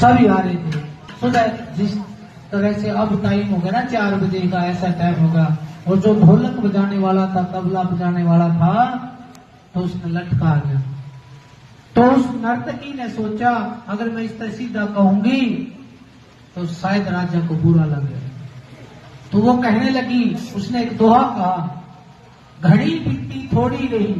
सभी आ रहे थे। सुबह जिस तरह से अब टाइम हो गया ना 4 बजे का ऐसा टाइम होगा, और जो ढोलक बजाने वाला था, तबला बजाने वाला था, तो उसने लटका आ गया। तो उस नर्तकी ने सोचा अगर मैं इस तरह सीधा कहूंगी तो शायद राजा को बुरा लगे, तो वो कहने लगी, उसने एक दोहा कहा, घड़ी बीती थोड़ी रही,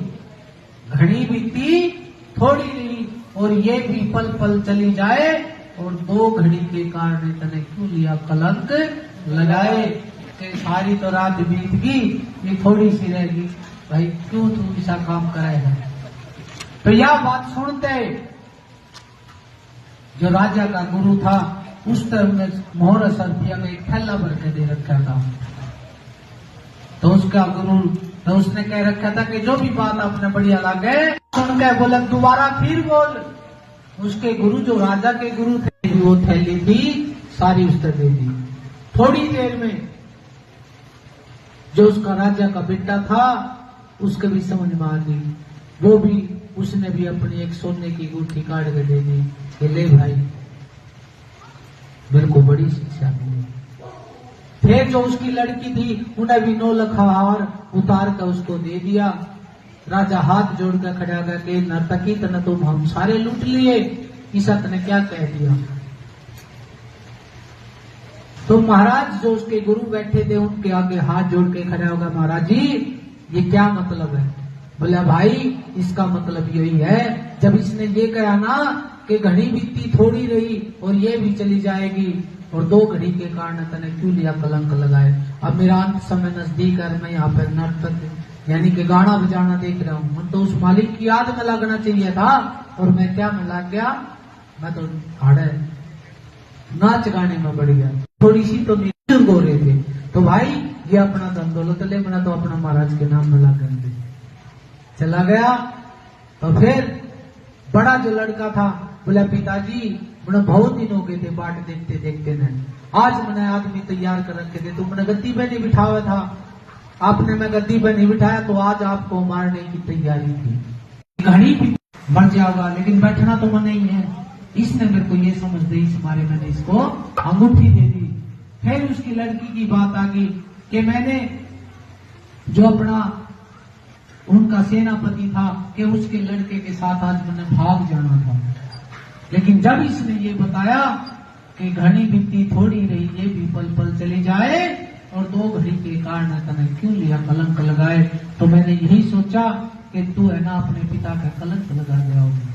घड़ी बीती थोड़ी रही, और ये भी पल पल चली जाए, और 2 घड़ी के कारण तने क्यों लिया कलंक लगाए, कि सारी तो रात बीत गई, ये थोड़ी सी रहेगी, भाई क्यों तू ऐसा काम कराएगा। तो यह बात सुनते जो राजा का गुरु था, उस तरह में मोहर रुपया का एक थैला भर के दे रखा था। तो उसका गुरु, तो उसने कह रखा था कि जो भी बात आपने बढ़िया लगे सुन के बोले दोबारा फिर बोल। उसके गुरु, जो राजा के गुरु थे, वो थैली थी सारी उसने दे दी। थोड़ी देर में जो उसका राजा का बेटा था उसके भी समझ में आ गई, वो भी, उसने भी अपनी एक सोने की अंगूठी काट के दे दी कि ले भाई, मेरे को बड़ी शिक्षा मिली। फिर जो उसकी लड़की थी उन्हें भी 9 लाख हार उतार कर उसको दे दिया। राजा हाथ जोड़कर खड़ा गया कि नर्तकी तने तुम हम सारे लूट लिए, ईसा ने क्या कह दिया। तो महाराज जो उसके गुरु बैठे थे उनके आगे हाथ जोड़ के खड़ा होगा, महाराज जी ये क्या मतलब है। बोला भाई इसका मतलब यही है, जब इसने ये कहा ना कि घड़ी बीती थोड़ी रही और ये भी चली जाएगी, और 2 घड़ी के कारण तने क्यों लिया कलंक लगाए। अब मेरा अंत समय नजदीक है, मैं यहाँ पे नर्तक यानी कि गाना बजाना देख रहा हूँ, मैं तो उस मालिक की याद में लगना चाहिए था, और मैं क्या में लग गया, मैं तो हाड़े नाच गाने में बढ़ गया, थोड़ी सी तो बुजुर्ग हो रहे थे। तो भाई ये अपना धन दौलत ले, मैंने तो अपना महाराज के नाम में लगा दे चला गया। तो फिर बड़ा जो लड़का था बोला पिताजी मैंने बहुत दिन हो गए थे बाट देखते देखते ने, आज मैंने आदमी तैयार कर रखे थे, तो मैंने गद्दी पे नहीं बिठाया था, आपने मैं गद्दी पे नहीं बिठाया, तो आज आपको मारने की तैयारी थी। घड़ी भी मर जाओगा लेकिन बैठना तो मन नहीं है। इसने मेरे को ये समझ दी, इस मारे मैंने इसको अंगूठी दे दी। फिर उसकी लड़की की बात आ गई कि मैंने जो अपना उनका सेनापति था कि उसके लड़के के साथ आज मैंने भाग जाना था, लेकिन जब इसने ये बताया कि घड़ी बीती थोड़ी रही, ये भी पल पल चली जाए, और 2 घड़ी के कारण तने क्यों लिया कलंक लगाए, तो मैंने यही सोचा कि तू है ना अपने पिता का कलंक लगा गया होगा।